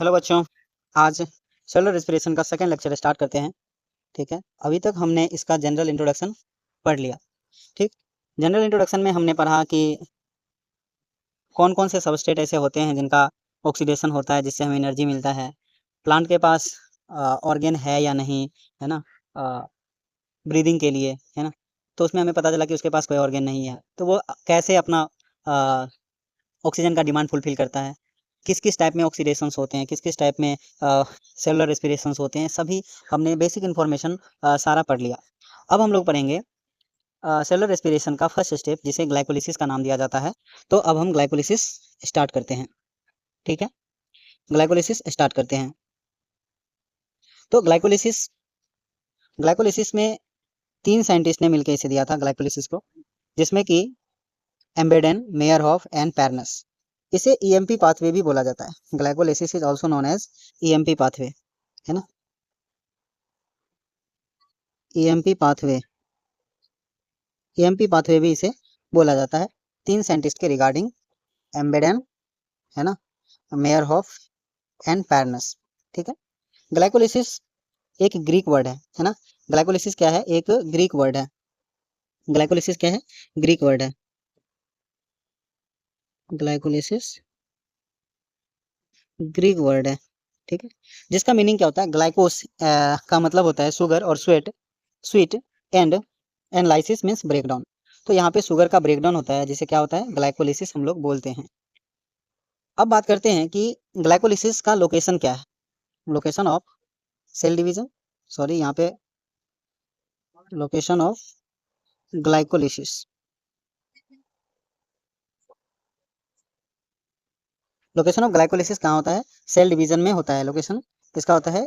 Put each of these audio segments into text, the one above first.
Hello बच्चों। आज cellular respiration का सेकंड लेक्चर स्टार्ट करते हैं। ठीक है, अभी तक हमने इसका जनरल इंट्रोडक्शन पढ़ लिया। ठीक, जनरल इंट्रोडक्शन में हमने पढ़ा कि कौन कौन से सबस्ट्रेट ऐसे होते हैं जिनका ऑक्सीडेशन होता है जिससे हमें एनर्जी मिलता है। प्लांट के पास ऑर्गेन है या नहीं, है ना, ब्रीदिंग के लिए, है ना। तो उसमें हमें पता चला कि उसके पास कोई ऑर्गेन नहीं है, तो वो कैसे अपना ऑक्सीजन का डिमांड फुलफिल करता है, किस किस टाइप में ऑक्सीडेशंस होते हैं, किस किस टाइप में सेलुलर रेस्पिरेशंस होते हैं, सभी हमने बेसिक इन्फॉर्मेशन सारा पढ़ लिया। अब हम लोग पढ़ेंगे सेलुलर रेस्पिरेशन का फर्स्ट स्टेप जिसे ग्लाइकोलिसिस का नाम दिया जाता है। तो अब हम ग्लाइकोलिसिस स्टार्ट करते हैं। ठीक है, ग्लाइकोलिसिस स्टार्ट करते हैं। तो ग्लाइकोलिसिस ग्लाइकोलिसिस में 3 साइंटिस्ट ने मिलकर इसे दिया था ग्लाइकोलिसिस को, जिसमें कि एम्बेडेन, मेयरहोफ एंड पैर्नस। इसे ईएमपी पाथवे भी बोला जाता है। Glycolysis is also known as EMP pathway, है ना, ईएमपी पाथवे। ईएमपी पाथवे भी इसे बोला जाता है। 3 साइंटिस्ट के रिगार्डिंग, एम्बेडेन, है ना, मेयरहोफ एंड पैर्नस। ठीक है, ग्लाइकोलिसिस एक ग्रीक वर्ड है ना। ग्लाइकोलिसिस क्या है? एक ग्रीक वर्ड है। ग्लाइकोलिसिस क्या है? ग्रीक वर्ड है। ग्लाइकोलिसिस ग्रीक वर्ड है। ठीक है, जिसका मीनिंग क्या होता है? ग्लाइकोस का मतलब होता है शुगर, और sweet and lysis means breakdown. तो यहाँ पे शुगर का ब्रेकडाउन होता है, जिसे क्या होता है? ग्लाइकोलिसिस हम लोग बोलते हैं। अब बात करते हैं कि ग्लाइकोलिसिस का लोकेशन क्या है। Location of cell division, sorry यहाँ पे location of glycolysis. Location of glycolysis कहाँ होता है? सेल डिवीजन में होता है लोकेशन। किसका होता है?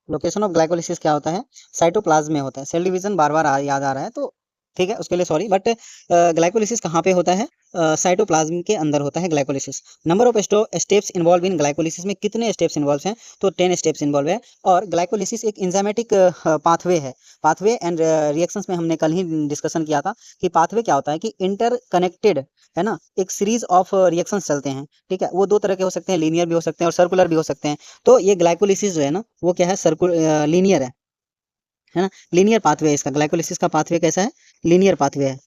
लोकेशन ऑफ ग्लाइकोलिसिस क्या होता है? साइटोप्लाज्म में होता है। सेल डिवीजन बार बार याद आ रहा है तो ठीक है, उसके लिए सॉरी, बट ग्लाइकोलिसिस कहाँ पे होता है? साइटोप्लाज्म के अंदर होता है glycolysis. Number of steps involve in glycolysis में कितने स्टेप्स इन्वॉल्व हैं? तो 10 स्टेप्स इन्वॉल्व है। और ग्लाइकोलिसिस एक इंजाइमेटिक पाथवे है। पाथवे एंड रिएक्शंस में हमने कल ही डिस्कशन किया था कि पाथवे क्या होता है कि इंटरकनेक्टेड, है ना, एक सीरीज ऑफ रिएक्शंस चलते हैं। ठीक है, वो 2 तरह के हो सकते हैं, लीनियर भी हो सकते हैं और सर्कुलर भी हो सकते हैं। तो ये ग्लाइकोलिसिस जो है ना, वो क्या है? लीनियर है ना, लीनियर पाथवे है इसका। ग्लाइकोलिसिस का पाथवे कैसा है? लीनियर पाथवे है।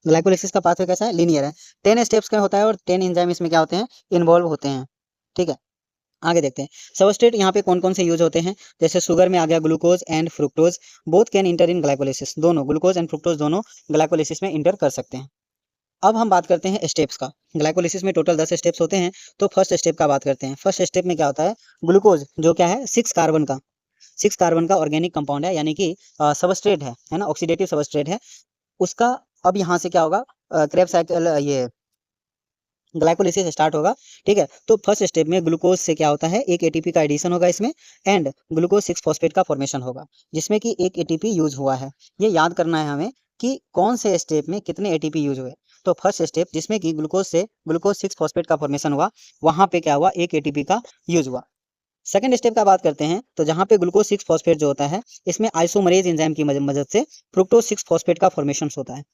ग्लाइकोलिसिस का पाथवे कैसा है? लीनियर है। 10 स्टेप्स का होता है और 10 एंजाइम इसमें क्या होते हैं? इन्वॉल्व होते हैं। ठीक है, आगे देखते हैं सबस्ट्रेट यहाँ पे कौन कौन से यूज होते हैं। जैसे शुगर में आ गया glucose and fructose, both can inter in glycolysis. दोनों ग्लूकोज एंड फ्रुक्टोज दोनों ग्लाइकोलिसिस में इंटर कर सकते हैं। अब हम बात करते हैं स्टेप्स का। ग्लाइकोलिसिस में टोटल 10 स्टेप्स होते हैं। तो फर्स्ट स्टेप का बात करते हैं। फर्स्ट स्टेप में क्या होता है? ग्लूकोज जो क्या है? 6 कार्बन का ऑर्गेनिक कंपाउंड है, यानी कि सबस्ट्रेट है ना, ऑक्सीडेटिव सबस्ट्रेट है उसका। अब यहाँ से क्या होगा? क्रेब साइकिल, ये ग्लाइकोलिसिस स्टार्ट होगा। ठीक है, तो फर्स्ट स्टेप में ग्लूकोज से क्या होता है? एक एटीपी का एडिशन होगा इसमें, एंड ग्लूकोज 6 फॉस्फेट का फॉर्मेशन होगा, जिसमें कि एक एटीपी यूज हुआ है। ये याद करना है हमें कि कौन से स्टेप में कितने एटीपी यूज हुए। तो फर्स्ट स्टेप जिसमें कि ग्लूकोज 6 फॉस्फेट का फॉर्मेशन हुआ, वहां पे क्या हुआ? एक एटीपी का यूज हुआ। सेकंड स्टेप का बात करते हैं, तो जहां पे ग्लूकोज 6 फॉस्फेट जो होता है, इसमें आइसोमरेज एंजाइम की मदद से फ्रुक्टोज 6 फॉस्फेट का फॉर्मेशन होता है।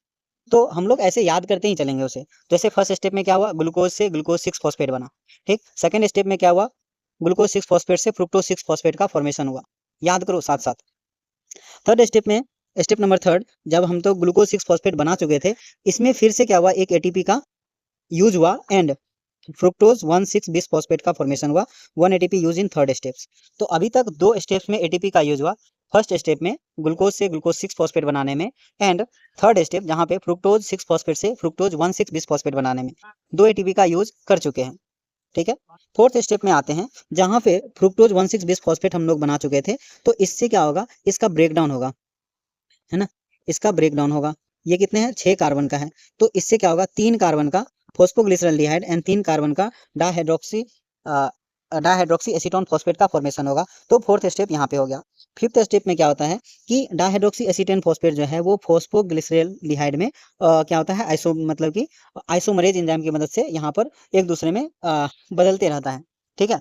तो हम लोग ऐसे याद करते ही चलेंगे उसे। जैसे फर्स्ट स्टेप में क्या हुआ? ग्लूकोज से ग्लूकोज 6 फॉस्फेट बना। ठीक, सेकंड स्टेप में क्या हुआ? ग्लूकोज 6 फॉस्फेट से फ्रुक्टोज 6 फॉस्फेट का फॉर्मेशन हुआ। याद करो साथ साथ। थर्ड स्टेप में, स्टेप नंबर थर्ड, जब हम तो ग्लूकोज 6 फॉस्फेट बना चुके थे, इसमें फिर से क्या हुआ? एक एटीपी का यूज हुआ, एंड फ्रुक्टोज 1,6 बिस फॉस्फेट का फॉर्मेशन हुआ। 1 ATP use in third steps. तो अभी तक 2 स्टेप्स में एटीपी का यूज हुआ। फर्स्ट स्टेप में ग्लूकोज से ग्लूकोज 6 फॉस्फेट बनाने में, एंड थर्ड स्टेप जहां पे फ्रुक्टोज 6 फॉस्फेट से फ्रुक्टोज 1,6 बिस फॉस्फेट बनाने में 2 एटीपी का यूज कर चुके हैं। ठीक है, फोर्थ स्टेप में आते हैं, जहां पे फ्रुक्टोज 1,6 बिस फॉस्फेट हम लोग बना चुके थे। तो इससे क्या होगा? इसका ब्रेकडाउन होगा, है ना, इसका ब्रेकडाउन होगा। ये कितने हैं? 6 कार्बन का है। तो इससे क्या होगा? 3 कार्बन का फॉस्फोग्लिसरल्डिहाइड एंड 3 कार्बन का डाइहाइड्रोक्सी डाइहाइड्रोक्सी एसीटोन फॉस्फेट का फॉर्मेशन होगा। तो फोर्थ स्टेप यहाँ पे हो गया। फिफ्थ स्टेप में क्या होता है कि डाइहाइड्रोक्सी एसीटेन फॉस्फेट जो है वो फॉस्फोग्लिसरल्डिहाइड में क्या होता है? मतलब कि आइसोमरेज एंजाइम की मदद से यहाँ पर एक दूसरे में बदलते रहता है। ठीक है,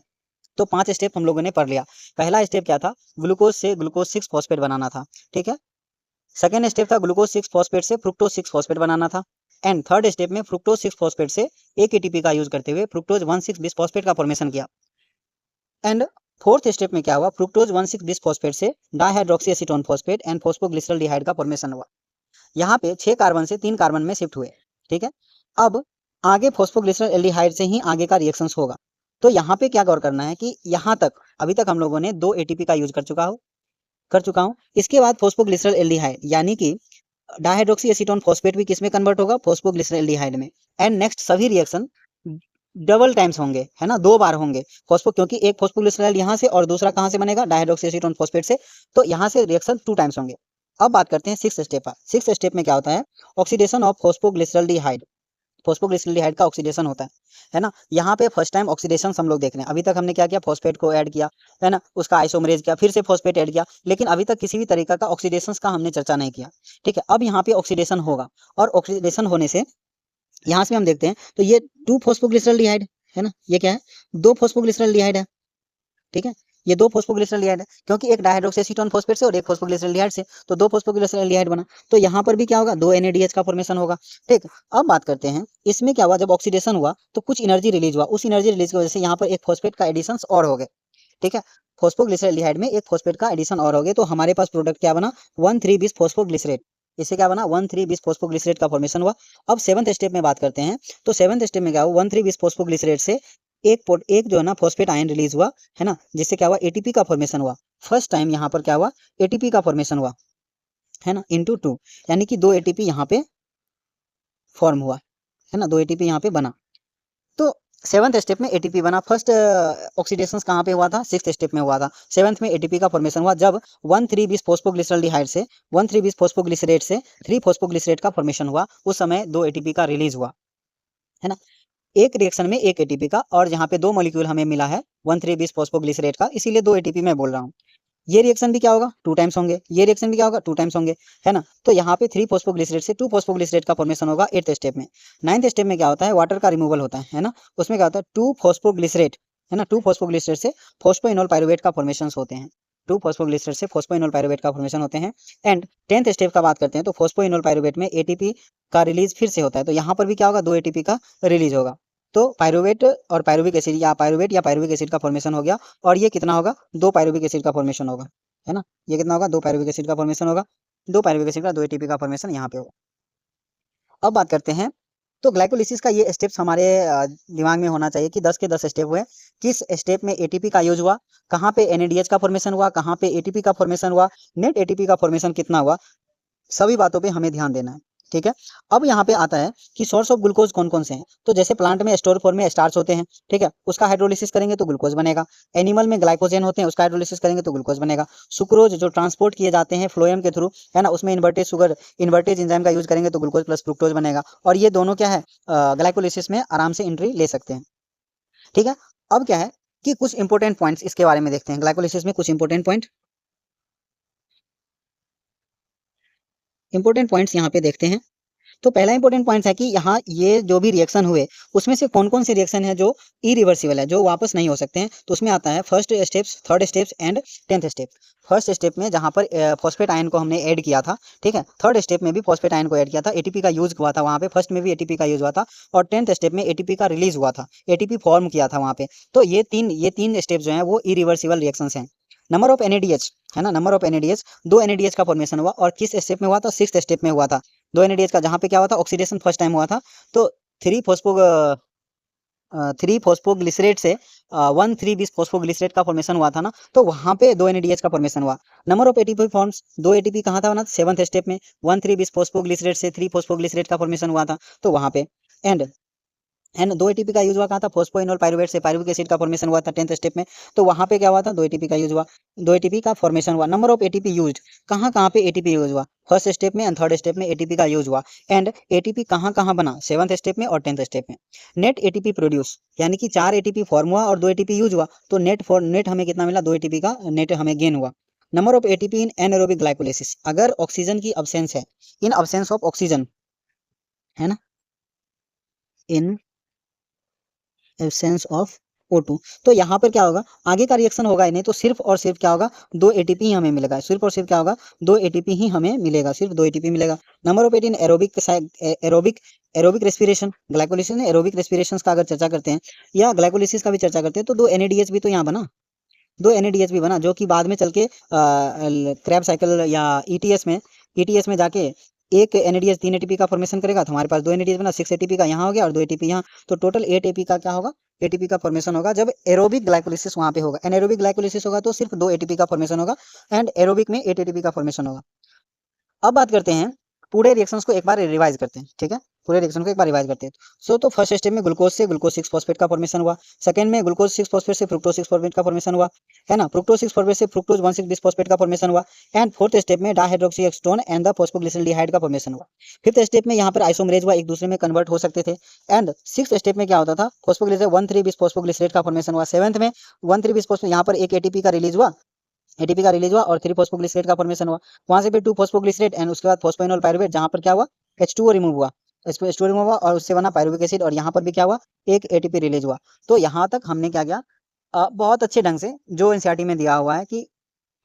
तो 5 स्टेप हम लोगों ने पढ़ लिया। पहला स्टेप क्या था? ग्लूकोज से ग्लूकोज 6 फॉस्फेट बनाना था। ठीक है, सेकेंड स्टेप था ग्लूकोज 6 फॉस्फेट से फ्रुक्टोज 6 फॉस्फेट बनाना था। एंड थर्ड स्टेप में फ्रुक्टोज 6 फॉस्फेट से एक एटीपी का यूज करते हुए फ्रुक्टोज 1,6 बिसफॉस्फेट का फॉर्मेशन किया। एंड फोर्थ स्टेप में क्या हुआ, फ्रुक्टोज 1,6 बिसफॉस्फेट से डाइहाइड्रोक्सी एसीटोन फॉस्फेट एंड फॉस्फोग्लिसरॉल्डिहाइड का फॉर्मेशन हुआ। यहाँ पे 6 कार्बन से 3 कार्बन में शिफ्ट हुए, ठीक है। अब आगे फॉस्फोग्लिसरॉल्डिहाइड से ही आगे का रिएक्शंस होगा। तो यहाँ पे क्या गौर करना है कि यहाँ तक अभी तक हम लोगों ने 2 एटीपी का यूज कर चुका हूँ। इसके बाद फॉस्फोग्लिसरॉल्डिहाइड यानी कि डाइहाइड्रोक्सी एसीटोन फॉस्फेट भी किसमें कन्वर्ट होगा, फॉस्फोग्लिसरॉल्डिहाइड में। एंड नेक्स्ट सभी रिएक्शन डबल टाइम्स होंगे, है ना, 2 बार होंगे क्योंकि एक फॉस्फोग्लिसरॉल यहाँ से और दूसरा कहाँ से बनेगा, डाइहाइड्रोक्सी एसीटोन फॉस्फेट से। तो यहाँ से रिएक्शन 2 टाइम्स होंगे। अब बात करते हैं 6th स्टेप पर। 6th स्टेप में क्या होता है, ऑक्सीडेशन ऑफ फॉस्फोग्लिसरॉल्डिहाइड। फॉस्फोग्लिसरॉल्डिहाइड का ऑक्सीडेशन होता है ना। यहाँ पे फर्स्ट टाइम ऑक्सीडेशन हम लोग देख रहे हैं। अभी तक हमने क्या किया, फॉस्फेट को ऐड किया, है ना, उसका आइसोमरेज किया, फिर से फॉस्फेट ऐड किया, लेकिन अभी तक किसी भी तरीका का ऑक्सीडेशन का हमने चर्चा नहीं किया, ठीक है। अब यहाँ पे ऑक्सीडेशन होगा और ऑक्सीडेशन होने से यहाँ से हम देखते हैं तो ये 2 फॉस्फोग्लिसरॉल्डिहाइड है ना, ये क्या है, 2 फॉस्फोग्लिसरॉल्डिहाइड है, ठीक है। ये 2 फॉस्फोग्लिसरॉल्डिहाइड है क्योंकि एक डाइहाइड्रोक्सी एसीटोन फॉस्फेट से और एक फॉस्फोग्लिसरॉल्डिहाइड से, तो 2 फॉस्फोग्लिसरॉल्डिहाइड बना। तो यहाँ पर भी क्या होगा, 2 NADH का फॉर्मेशन होगा, ठीक। अब बात करते हैं इसमें क्या हुआ, जब ऑक्सीडेशन हुआ तो कुछ एनर्जी रिलीज हुआ, उस एनर्जी रिलीज की वजह से यहाँ पर एक फॉस्फेट का एडिशन और हो गए, ठीक है। फॉस्फोग्लिसरॉल्डिहाइड में एक फॉस्फेट का एडिशन और हो गए, तो हमारे पास प्रोडक्ट क्या बना, 1,3-bis फॉस्फोग्लिसरेट। इससे क्या बना, 1,3-bis फॉस्फोग्लिसरेट का फॉर्मेशन हुआ। अब 7th स्टेप में बात करते हैं, तो 7th स्टेप में क्या हुआ, 1,3-bis फॉस्फोग्लिसरेट से एक जो है ना फॉस्फेट आयन रिलीज हुआ, है ना, जिससे क्या हुआ, एटीपी का फॉर्मेशन हुआ। फर्स्ट टाइम यहाँ पर क्या हुआ, एटीपी का फॉर्मेशन हुआ, है ना, इंटू 2, यानी कि 2 एटीपी यहाँ पे फॉर्म हुआ, है ना, 2 एटीपी यहाँ पे बना। तो 7th स्टेप में एटीपी बना। फर्स्ट ऑक्सीडेशन कहाँ पे हुआ था, 6th स्टेप में हुआ था। 7th में एटीपी का फॉर्मेशन हुआ जब 1,3-bis फॉस्फोग्लिसरॉल्डिहाइड से 1,3-bis फॉस्फोग्लिसरेट से 3 फॉस्फोग्लिसरेट का फॉर्मेशन हुआ। उस समय 2 एटीपी का रिलीज हुआ, है ना, एक रिएक्शन में 1 एटीपी का, और यहाँ पे 2 मॉलिक्यूल हमें मिला है 1,3-bis फॉस्फोग्लिसरेट का, इसीलिए 2 एटीपी मैं बोल रहा हूँ। ये रिएक्शन भी क्या होगा, 2 टाइम्स होंगे, ये रिएक्शन भी क्या होगा, 2 टाइम्स होंगे, है ना। तो यहाँ पे 3 फॉस्फोग्लिसरेट से 2 फॉस्फोग्लिसरेट का फॉर्मेशन होगा 8th स्टेप में। 9th स्टेप में क्या होता है, वाटर का रिमूवल होता है ना, उसमें क्या होता है, 2 फॉस्फोग्लिसरेट, है ना, 2 फॉस्फोग्लिसरेट से फॉस्फोइनोल पाइरुवेट का फॉर्मेशन होते हैं, 2 फॉस्फोग्लिसरेट से फॉस्फोइनोल पाइरुवेट का फॉर्मेशन होते हैं। एंड 10th स्टेप का बात करते हैं, तो फॉस्फोइनोल पाइरुवेट में एटीपी का रिलीज फिर से होता है, तो यहाँ पर भी क्या होगा, 2 एटीपी का रिलीज होगा। तो पाइरुवेट और पाइरुविक एसिड या पाइरुविक एसिड का फॉर्मेशन हो गया, और ये कितना होगा, 2 पाइरुविक एसिड का फॉर्मेशन होगा, है ना, ये कितना होगा, 2 पाइरुविक एसिड का फॉर्मेशन होगा, 2 पाइरुविक एसिड का 2 एटीपी का फॉर्मेशन यहाँ पे होगा। अब बात करते हैं, तो ग्लाइकोलिसिस का ये स्टेप्स हमारे दिमाग में होना चाहिए कि 10 के 10 स्टेप हुए, किस स्टेप में एटीपी का यूज हुआ, कहाँ पे NADH का फॉर्मेशन हुआ, कहाँ पे एटीपी का फॉर्मेशन हुआ, नेट एटीपी का फॉर्मेशन कितना हुआ, सभी बातों पे हमें ध्यान देना है, ठीक है। अब यहाँ पे आता है कि सोर्स ऑफ ग्लूकोज कौन कौन से हैं, तो जैसे प्लांट में स्टोर फॉर्म में स्टार्च होते हैं, ठीक है, उसका हाइड्रोलिसिस करेंगे तो ग्लूकोज बनेगा। एनिमल में ग्लाइकोजन होते हैं, उसका हाइड्रोलिसिस करेंगे तो ग्लूकोज बनेगा। सुक्रोज जो ट्रांसपोर्ट किए जाते हैं फ्लोएम के थ्रू, है ना, उसमें इन्वर्टेज एंजाइम का यूज करेंगे तो ग्लूकोज प्लस फ्रुक्टोज बनेगा, और ये दोनों क्या है, ग्लाइकोलिसिस में आराम से एंट्री ले सकते हैं, ठीक है। अब क्या है कि कुछ इंपॉर्टेंट पॉइंट्स इसके बारे में देखते हैं, ग्लाइकोलिसिस में कुछ इंपॉर्टेंट पॉइंट्स यहाँ पे देखते हैं। तो पहला इंपॉर्टेंट पॉइंट है कि यहाँ ये जो भी रिएक्शन हुए उसमें से कौन कौन से रिएक्शन है जो इरिवर्सिबल है, जो वापस नहीं हो सकते हैं, तो उसमें आता है first steps, third steps and 10th step. First step में जहाँ पर फॉस्फेट आयन को हमने ऐड किया था, ठीक है, थर्ड स्टेप में भी फॉस्फेट आयन को ऐड किया था, एटीपी का यूज हुआ था वहाँ पे, फर्स्ट में भी एटीपी का यूज हुआ था, और 10th स्टेप में एटीपी का रिलीज हुआ था, एटीपी फॉर्म किया था वहाँ पे। तो ये तीन स्टेप जो है वो इरिवर्सिबल रिएक्शन हैं। नंबर ऑफ NADH, है ना, नंबर ऑफ NADH, 2 NADH का फॉर्मेशन हुआ, और किस स्टेप में हुआ था, 6th स्टेप में हुआ था। 2 NADH का जहाँ पे क्या हुआ था, ऑक्सीडेशन फर्स्ट टाइम हुआ था, तो 3 फॉस्फो 3 फॉस्फोग्लिसरेट से 1,3-bis फॉस्फोग्लिसरेट का फॉर्मेशन हुआ था ना, तो वहाँ पे 2 NADH का फॉर्मेशन हुआ। Number of ATP forms, 2 ATP कहाँ था ना, 7th स्टेप में 1,3-bis फॉस्फोग्लिसरेट से 3 फॉस्फोग्लिसरेट का फॉर्मेशन हुआ था, तो वहाँ पे। एंड 2 एटीपी का यूज हुआ कहाँ था, फॉस्फोइनोल पाइरुवेट से पाइरुविक एसिड का फॉर्मेशन हुआ था 10th स्टेप में, तो वहाँ पे क्या हुआ था, 2 एटीपी का यूज हुआ, 2 एटीपी का फॉर्मेशन हुआ। नंबर ऑफ एटीपी यूज्ड, कहाँ कहाँ पे एटीपी यूज हुआ, फर्स्ट स्टेप में एंड थर्ड स्टेप में एटीपी का यूज हुआ। एंड एटीपी कहाँ कहाँ बना, 7th स्टेप में और 10th स्टेप में। नेट एटीपी प्रोड्यूस, यानी कि 4 एटीपी फॉर्म हुआ और 2 एटीपी यूज हुआ, तो नेट हमें कितना मिला, 2 एटीपी का नेट हमें गेन हुआ। Number of ATP in anaerobic glycolysis, अगर ऑक्सीजन की अब्सेंस है, इन अब्सेंस ऑफ ऑक्सीजन, है ना, इन एब्सेंस ऑफ O2। तो यहाँ पर क्या होगा, आगे का रिएक्शन होगा ही नहीं, तो सिर्फ और सिर्फ क्या होगा, 2 ATP ही हमें मिलेगा, सिर्फ और सिर्फ क्या होगा, 2 ATP ही हमें मिलेगा, सिर्फ 2 ATP मिलेगा। Number of 18 aerobic respiration, glycolysis ने एरोबिक रेस्पिरेशन का अगर चर्चा करते हैं या ग्लाइकोलिसिस का भी चर्चा करते हैं, तो 2 NADH भी तो यहाँ बना, 2 NADH भी बना, जो कि बाद में चल के क्रैब साइकिल या ETS में जाके एक NADH 3 ATP का फॉर्मेशन करेगा, तो हमारे पास 2 NADH बना, 6 ATP का यहाँ हो गया और 2 ATP यहाँ, तो टोटल 8 ATP का क्या होगा, ATP का फॉर्मेशन होगा जब एरोबिक ग्लाइकोलिसिस वहां पे होगा। एनारोबिक ग्लाइकोलिसिस होगा तो सिर्फ 2 ATP का फॉर्मेशन होगा एंड एरोबिक में 8 ATP का फॉर्मेशन होगा। अब बात करते हैं, पूरे रिएक्शंस को एक बार रिवाइज करते हैं, ठीक है, पूरे रिएक्शन को एक बार रिवाइज करते हैं। तो फर्स्ट स्टेप में ग्लूकोज से ग्लूकोज 6 फॉस्फेट का फॉर्मेशन हुआ, सेकंड में ग्लूकोज 6 फॉस्फेट से फ्रुक्टोज 6 फॉस्फेट का फॉर्मेशन हुआ, है ना, फ्रुक्टोज 6 फॉस्फेट से फ्रुक्टोज 1,6 बिसफॉस्फेट का फॉर्मेशन हुआ, एंड फोर्थ स्टेप में डाइहाइड्रोक्सी एसीटोन एंड द फॉस्फोग्लिसरॉल्डिहाइड का फॉर्मेशन हुआ। फिफ्थ स्टेप में यहाँ पर आइसोमरेज हुआ, एक दूसरे में कन्वर्ट हो सकते थे, एंड सिक्स्थ स्टेप में क्या होता था, फॉस्फोग्लिसर 1,3 बिसफॉस्फोग्लिसरेट का फॉर्मेशन हुआ, सेवंथ में 1,3 बिसफॉस्फो, यहाँ पर एक ATP का रिलीज हुआ, और 3 फॉस्फोग्लिसरेट का फॉर्मेशन हुआ, वहां से फिर 2 फॉस्फोग्लिसरेट एंड उसके बाद फॉस्फोइनोल पायरुवेट, जहां पर क्या हुआ, H2O रिमूव हुआ, H2O रिमूव हुआ और उससे बना पायरुविक एसिड, और यहाँ पर भी क्या हुआ, एक ATP रिलीज हुआ। तो यहाँ तक हमने क्या किया, बहुत अच्छे ढंग से जो NCERT में दिया हुआ है कि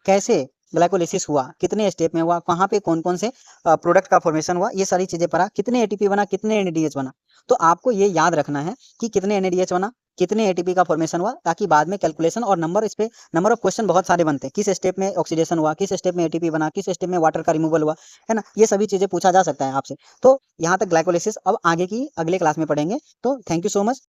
कैसे ग्लाइकोलिसिस हुआ, कितने स्टेप में हुआ, कहाँ पे कौन कौन से प्रोडक्ट का फॉर्मेशन हुआ, ये सारी चीजें पढ़ा, कितने ATP बना, कितने NADH बना। तो आपको ये याद रखना है कि कितने NADH बना, कितने ATP का फॉर्मेशन हुआ, ताकि बाद में कैलकुलेशन और नंबर, इस पे नंबर ऑफ क्वेश्चन बहुत सारे बनते हैं, किस स्टेप में ऑक्सीडेशन हुआ, किस स्टेप में ATP बना, किस स्टेप में वाटर का रिमूवल हुआ, है ना, ये सभी चीजें पूछा जा सकता है आपसे। तो यहाँ तक ग्लाइकोलिसिस, अब आगे की अगले क्लास में पढ़ेंगे। तो थैंक यू सो मच।